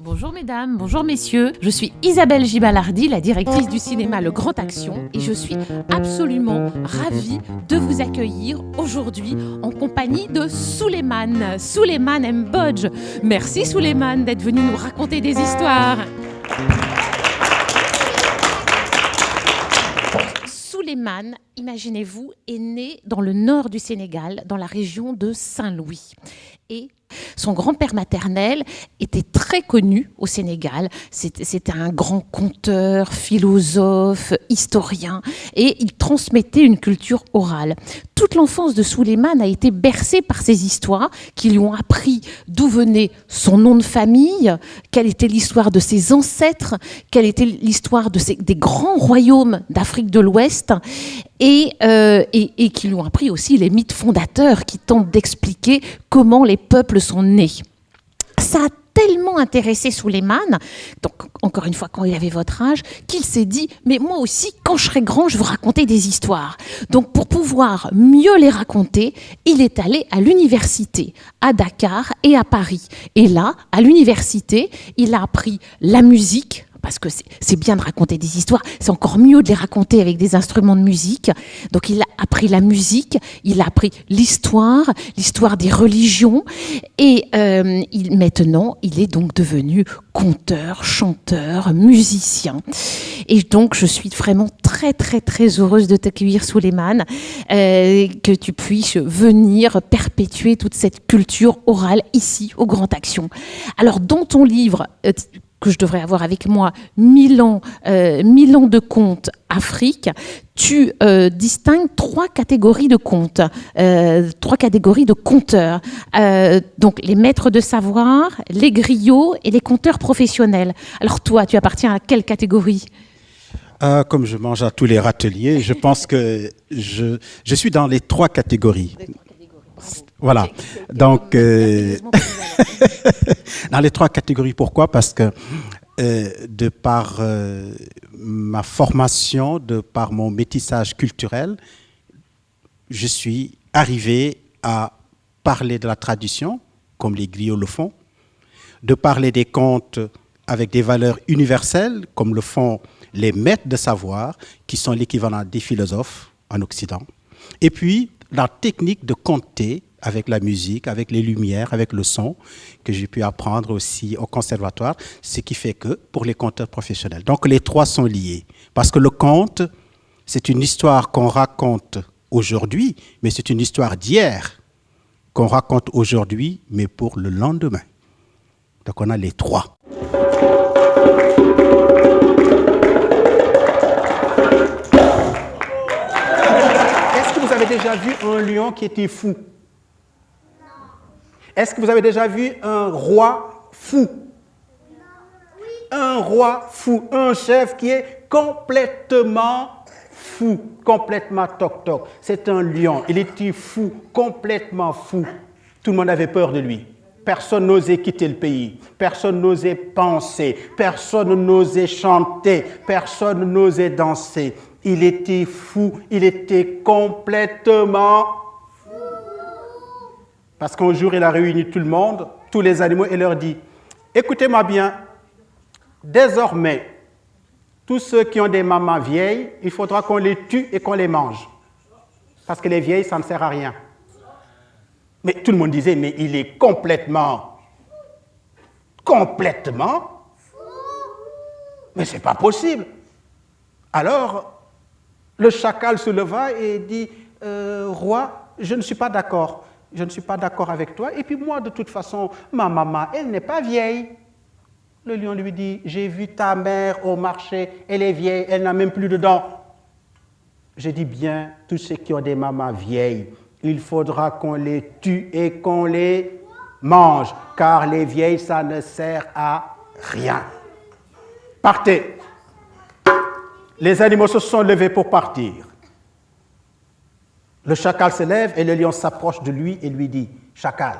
Bonjour mesdames, bonjour messieurs, je suis Isabelle Gibalardi, la directrice du cinéma Le Grand Action et je suis absolument ravie de vous accueillir aujourd'hui en compagnie de Souleymane Mbodj. Merci Souleymane d'être venu nous raconter des histoires. Souleymane, imaginez-vous, est né dans le nord du Sénégal, dans la région de Saint-Louis. Et son grand-père maternel était très connu au Sénégal. C'était un grand conteur, philosophe, historien, et il transmettait une culture orale. Toute l'enfance de Souleymane a été bercée par ces histoires qui lui ont appris d'où venait son nom de famille, quelle était l'histoire de ses ancêtres, quelle était l'histoire des grands royaumes d'Afrique de l'Ouest, et qui lui ont appris aussi les mythes fondateurs qui tentent d'expliquer comment les peuples sont nés. Ça a tellement intéressé Souleymane, donc encore une fois quand il avait votre âge, qu'il s'est dit « mais moi aussi, quand je serai grand, je veux raconter des histoires ». Donc pour pouvoir mieux les raconter, il est allé à l'université, à Dakar et à Paris. Et là, à l'université, il a appris la musique, parce que c'est bien de raconter des histoires, c'est encore mieux de les raconter avec des instruments de musique. Donc il a appris la musique, il a appris l'histoire des religions, et maintenant il est donc devenu conteur, chanteur, musicien. Et donc je suis vraiment très très très heureuse de t'accueillir Souleymane, que tu puisses venir perpétuer toute cette culture orale ici au Grand Action. Alors dans ton livre que je devrais avoir avec moi, 1000 ans de contes Afrique, tu distingues 3 catégories de contes, 3 catégories de conteurs. Donc les maîtres de savoir, les griots et les conteurs professionnels. Alors toi, tu appartiens à quelle catégorie ? Comme je mange à tous les râteliers, je pense que je suis dans les 3 catégories. Voilà. Donc, dans les 3 catégories, pourquoi ? Parce que de par ma formation, de par mon métissage culturel, je suis arrivé à parler de la tradition, comme les griots le font, de parler des contes avec des valeurs universelles, comme le font les maîtres de savoir, qui sont l'équivalent des philosophes en Occident, et puis la technique de conter avec la musique, avec les lumières, avec le son, que j'ai pu apprendre aussi au conservatoire, ce qui fait que pour les conteurs professionnels. Donc les 3 sont liés, parce que le conte, c'est une histoire qu'on raconte aujourd'hui, mais c'est une histoire d'hier qu'on raconte aujourd'hui, mais pour le lendemain. Donc on a les 3. Est-ce que vous avez déjà vu un lion qui était fou ? Est-ce que vous avez déjà vu un roi fou ? Un roi fou, un chef qui est complètement fou, complètement toc-toc. C'est un lion, il était fou, complètement fou. Tout le monde avait peur de lui. Personne n'osait quitter le pays, personne n'osait penser, personne n'osait chanter, personne n'osait danser. Il était fou, il était complètement fou. Parce qu'un jour, il a réuni tout le monde, tous les animaux, et leur dit « Écoutez-moi bien, désormais, tous ceux qui ont des mamans vieilles, il faudra qu'on les tue et qu'on les mange. Parce que les vieilles, ça ne sert à rien. » Mais tout le monde disait « Mais il est complètement... Mais c'est pas possible. » Alors, le chacal se leva et dit « Roi, je ne suis pas d'accord. Je ne suis pas d'accord avec toi. Et puis moi, de toute façon, ma maman, elle n'est pas vieille. » Le lion lui dit, « J'ai vu ta mère au marché, elle est vieille, elle n'a même plus de dents. » Je dis bien, tous ceux qui ont des mamans vieilles, il faudra qu'on les tue et qu'on les mange, car les vieilles, ça ne sert à rien. Partez. Les animaux se sont levés pour partir. Le chacal se lève et le lion s'approche de lui et lui dit « Chacal,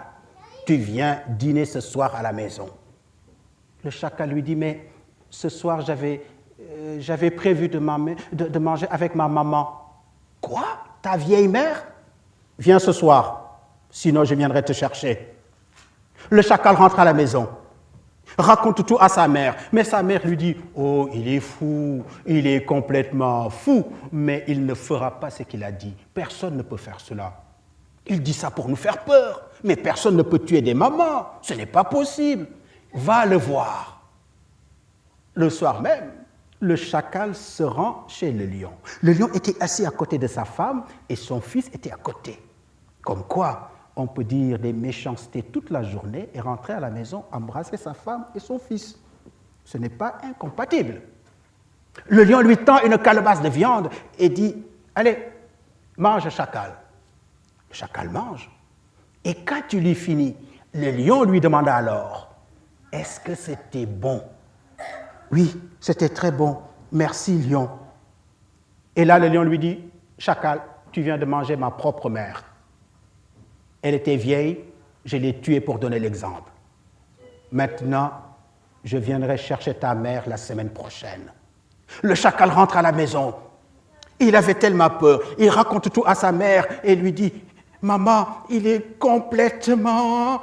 tu viens dîner ce soir à la maison. » Le chacal lui dit « Mais ce soir, j'avais prévu de manger avec ma maman. »« Quoi? Ta vieille mère? Viens ce soir, sinon je viendrai te chercher. » Le chacal rentre à la maison. raconte tout à sa mère. Mais sa mère lui dit, oh, il est fou, il est complètement fou, mais il ne fera pas ce qu'il a dit. Personne ne peut faire cela. Il dit ça pour nous faire peur, mais personne ne peut tuer des mamans, ce n'est pas possible. Va le voir. Le soir même, le chacal se rend chez le lion. Le lion était assis à côté de sa femme et son fils était à côté. Comme quoi, on peut dire des méchancetés toute la journée et rentrer à la maison, embrasser sa femme et son fils. Ce n'est pas incompatible. Le lion lui tend une calebasse de viande et dit, allez, mange chacal. Le chacal mange. Et quand tu lui finis, le lion lui demanda alors, est-ce que c'était bon? Oui, c'était très bon. Merci, lion. Et là, le lion lui dit, chacal, tu viens de manger ma propre mère. Elle était vieille, je l'ai tuée pour donner l'exemple. Maintenant, je viendrai chercher ta mère la semaine prochaine. Le chacal rentre à la maison. Il avait tellement peur. Il raconte tout à sa mère et lui dit, maman, il est complètement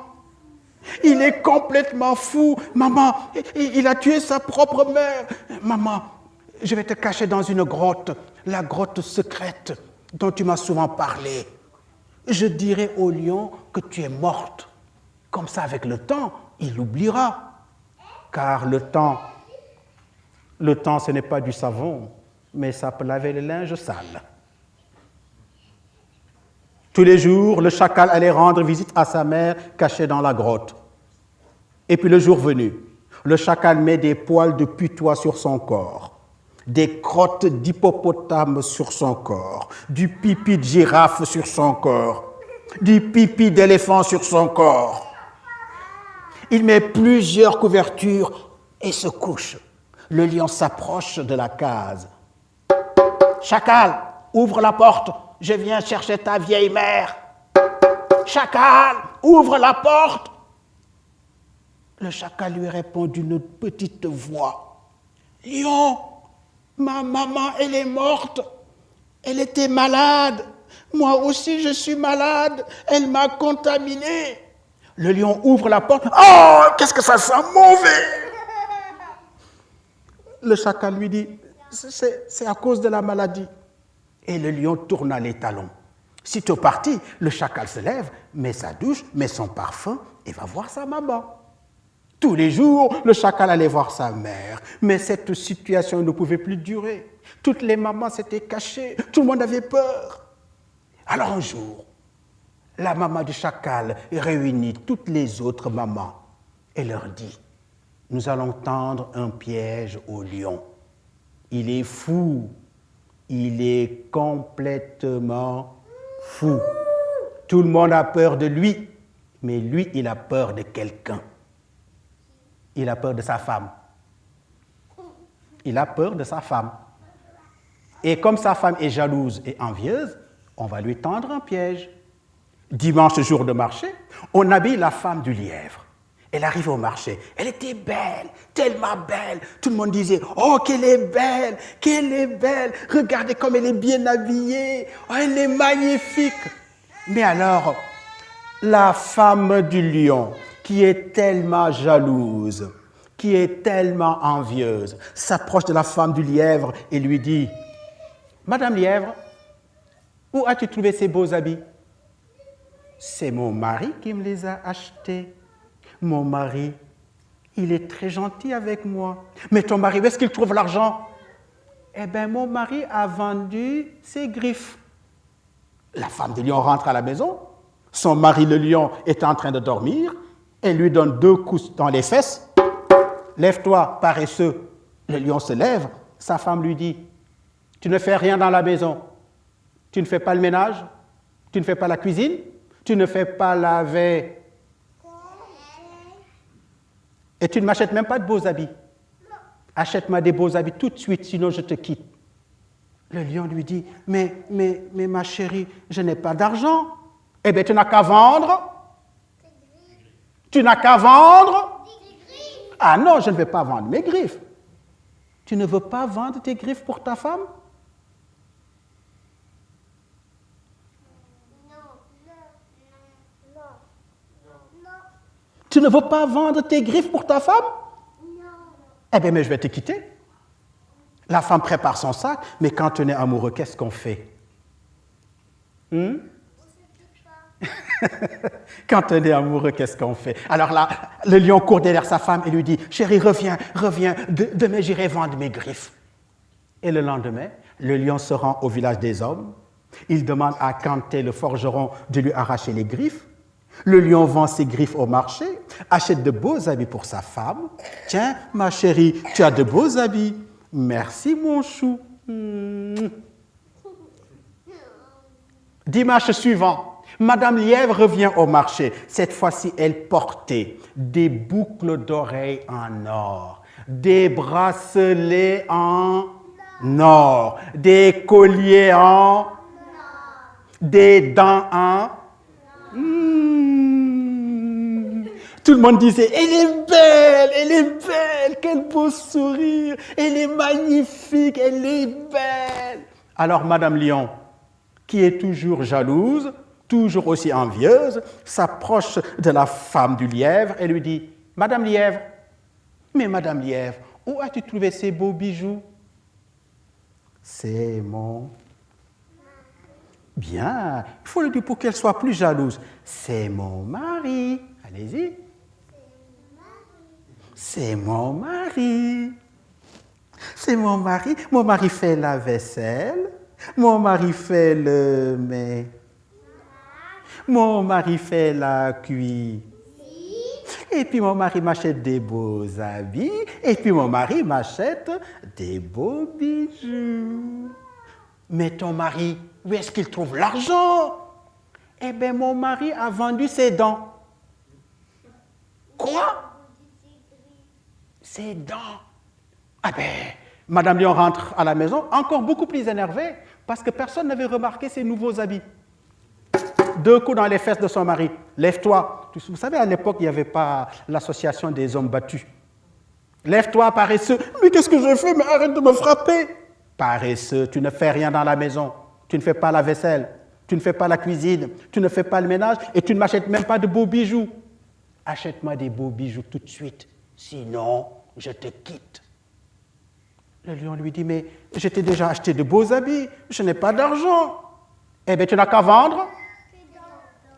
fou. Maman, il a tué sa propre mère. Maman, je vais te cacher dans une grotte, la grotte secrète dont tu m'as souvent parlé. Je dirai au lion que tu es morte. Comme ça, avec le temps, il l'oubliera. Car le temps, ce n'est pas du savon, mais ça peut laver le linge sale. Tous les jours, le chacal allait rendre visite à sa mère cachée dans la grotte. Et puis le jour venu, le chacal met des poils de putois sur son corps, des crottes d'hippopotame sur son corps, du pipi de girafe sur son corps, du pipi d'éléphant sur son corps. Il met plusieurs couvertures et se couche. Le lion s'approche de la case. Chacal, ouvre la porte, je viens chercher ta vieille mère. Chacal, ouvre la porte. Le chacal lui répond d'une petite voix. Lion, ma maman, elle est morte. Elle était malade. Moi aussi, je suis malade. Elle m'a contaminé. Le lion ouvre la porte. Oh, qu'est-ce que ça sent mauvais! Le chacal lui dit, c'est à cause de la maladie. Et le lion tourna les talons. Sitôt parti, le chacal se lève, met sa douche, met son parfum et va voir sa maman. Tous les jours, le chacal allait voir sa mère. Mais cette situation ne pouvait plus durer. Toutes les mamans s'étaient cachées. Tout le monde avait peur. Alors un jour, la maman du chacal réunit toutes les autres mamans et leur dit, nous allons tendre un piège au lion. Il est fou. Il est complètement fou. Tout le monde a peur de lui, mais lui, il a peur de quelqu'un. Il a peur de sa femme. Il a peur de sa femme. Et comme sa femme est jalouse et envieuse, on va lui tendre un piège. Dimanche, jour de marché, on habille la femme du lièvre. Elle arrive au marché. Elle était belle, tellement belle. Tout le monde disait, oh, qu'elle est belle, qu'elle est belle. Regardez comme elle est bien habillée. Oh, elle est magnifique. Mais alors, la femme du lion, qui est tellement jalouse, qui est tellement envieuse, s'approche de la femme du lièvre et lui dit, Madame Lièvre, où as-tu trouvé ces beaux habits? C'est mon mari qui me les a achetés. Mon mari, il est très gentil avec moi. Mais ton mari, où est-ce qu'il trouve l'argent? Eh bien, mon mari a vendu ses griffes. La femme du lion rentre à la maison. Son mari, le lion, est en train de dormir. Elle lui donne 2 coups dans les fesses. Lève-toi, paresseux. Le lion se lève. Sa femme lui dit, tu ne fais rien dans la maison. Tu ne fais pas le ménage. Tu ne fais pas la cuisine. Tu ne fais pas laver. Et tu ne m'achètes même pas de beaux habits. Achète-moi des beaux habits tout de suite, sinon je te quitte. Le lion lui dit, mais ma chérie, je n'ai pas d'argent. Eh bien, tu n'as qu'à vendre. Tu n'as qu'à vendre. Ah non, je ne vais pas vendre mes griffes. Tu ne veux pas vendre tes griffes pour ta femme? Tu ne veux pas vendre tes griffes pour ta femme? Non. Eh bien, mais je vais te quitter. La femme prépare son sac, mais quand on est amoureux, qu'est-ce qu'on fait? Quand on est amoureux, qu'est-ce qu'on fait? Alors là, le lion court derrière sa femme et lui dit, chérie, reviens, reviens, demain j'irai vendre mes griffes. Et le lendemain, le lion se rend au village des hommes. Il demande à Canté, le forgeron, de lui arracher les griffes. Le lion vend ses griffes au marché, achète de beaux habits pour sa femme. Tiens, ma chérie, tu as de beaux habits. Merci, mon chou. Dimanche suivant, Madame Lièvre revient au marché. Cette fois-ci, elle portait des boucles d'oreilles en or, des bracelets en or, des colliers en or, des dents en or. Tout le monde disait, elle est belle, quel beau sourire, elle est magnifique, elle est belle. Alors Madame Lion, qui est toujours jalouse, toujours aussi envieuse, s'approche de la femme du lièvre et lui dit, Madame Lièvre, mais Madame Lièvre, où as-tu trouvé ces beaux bijoux? C'est mon... Bien, il faut le dire pour qu'elle soit plus jalouse. C'est mon mari. Allez-y. C'est mon mari. C'est mon mari. Mon mari fait la vaisselle. Mon mari fait le mets. Mon mari fait la cuisine. Et puis mon mari m'achète des beaux habits. Et puis mon mari m'achète des beaux bijoux. Mais ton mari, où est-ce qu'il trouve l'argent? Eh bien, mon mari a vendu ses dents. Quoi? Ses dents. Ah ben, Madame Lion rentre à la maison, encore beaucoup plus énervée, parce que personne n'avait remarqué ses nouveaux habits. 2 coups dans les fesses de son mari. Lève-toi. Vous savez, à l'époque, il n'y avait pas l'association des hommes battus. Lève-toi, paresseux. Mais qu'est-ce que je fais? Mais arrête de me frapper. Paresseux, tu ne fais rien dans la maison. Tu ne fais pas la vaisselle. Tu ne fais pas la cuisine. Tu ne fais pas le ménage. Et tu ne m'achètes même pas de beaux bijoux. Achète-moi des beaux bijoux tout de suite. Sinon, je te quitte. Le lion lui dit, mais je t'ai déjà acheté de beaux habits. Je n'ai pas d'argent. Eh bien, tu n'as qu'à vendre.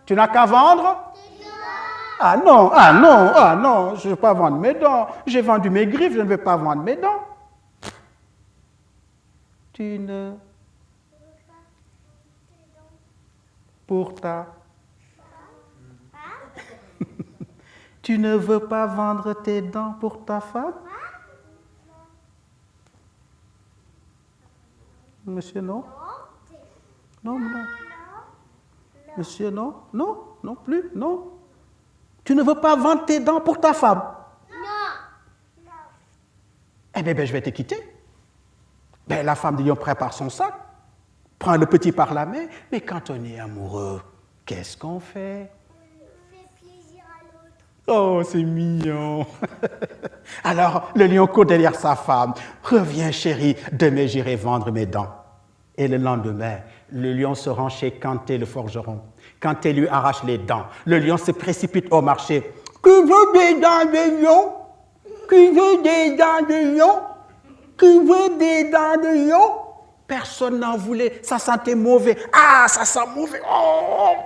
Tu n'as qu'à vendre. Ah non, ah non, ah non, je ne vais pas vendre mes dents. J'ai vendu mes griffes, je ne vais pas vendre mes dents. Tu ne... Pour ta... Tu ne veux pas vendre tes dents pour ta femme? Monsieur, non? Non, non. Monsieur, non? Non, non plus, non. Tu ne veux pas vendre tes dents pour ta femme? Non. Eh bien, je vais te quitter. Ben, la femme de lion prépare son sac, prend le petit par la main, mais quand on est amoureux, qu'est-ce qu'on fait? On fait plaisir à l'autre. Oh, c'est mignon. Alors, le lion court derrière sa femme. Reviens, chérie, demain j'irai vendre mes dents. Et le lendemain, le lion se rend chez Canté, le forgeron. Canté lui arrache les dents. Le lion se précipite au marché. Qui veut des dents de lion? Qui veut des dents de lion? Qui veut des dents de lion? Personne n'en voulait. Ça sentait mauvais. Ah, ça sent mauvais. Oh,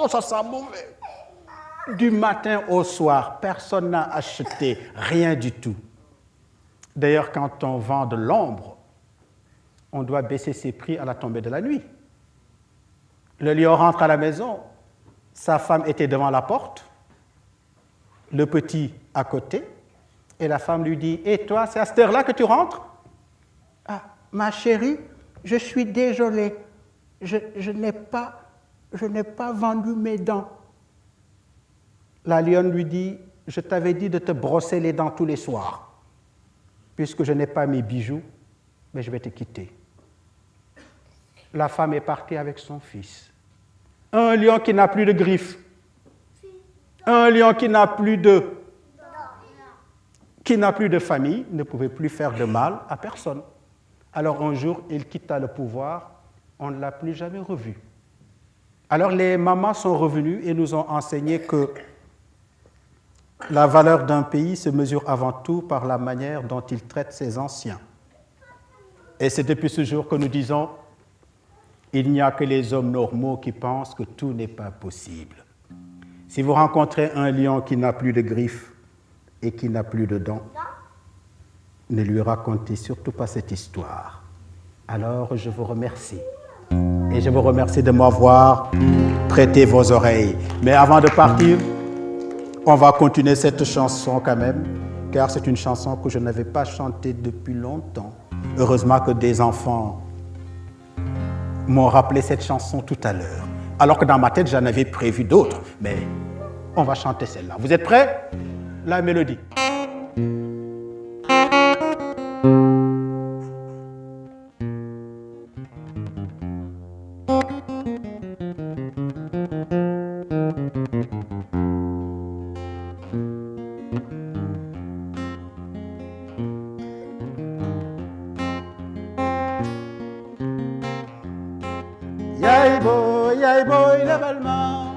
ça sent mauvais. Du matin au soir, personne n'a acheté rien du tout. D'ailleurs, quand on vend de l'ombre, on doit baisser ses prix à la tombée de la nuit. Le lion rentre à la maison, sa femme était devant la porte, le petit à côté, et la femme lui dit, « Et toi, c'est à cette heure-là que tu rentres? »« Ah, ma chérie, je suis désolée, je n'ai pas vendu mes dents. » La lionne lui dit, « Je t'avais dit de te brosser les dents tous les soirs. Puisque je n'ai pas mes bijoux, mais je vais te quitter. » La femme est partie avec son fils. Un lion qui n'a plus de griffes. Un lion qui n'a plus de famille ne pouvait plus faire de mal à personne. Alors un jour, il quitta le pouvoir, on ne l'a plus jamais revu. Alors les mamans sont revenues et nous ont enseigné que La valeur d'un pays se mesure avant tout par la manière dont il traite ses anciens. Et c'est depuis ce jour que nous disons, il n'y a que les hommes normaux qui pensent que tout n'est pas possible. Si vous rencontrez un lion qui n'a plus de griffes et qui n'a plus de dents, ne lui racontez surtout pas cette histoire. Alors je vous remercie. Et je vous remercie de m'avoir prêté vos oreilles. Mais avant de partir, on va continuer cette chanson quand même, car c'est une chanson que je n'avais pas chantée depuis longtemps. Heureusement que des enfants m'ont rappelé cette chanson tout à l'heure. Alors que dans ma tête, j'en avais prévu d'autres. Mais on va chanter celle-là. Vous êtes prêts? La mélodie. Yay boy, la balma.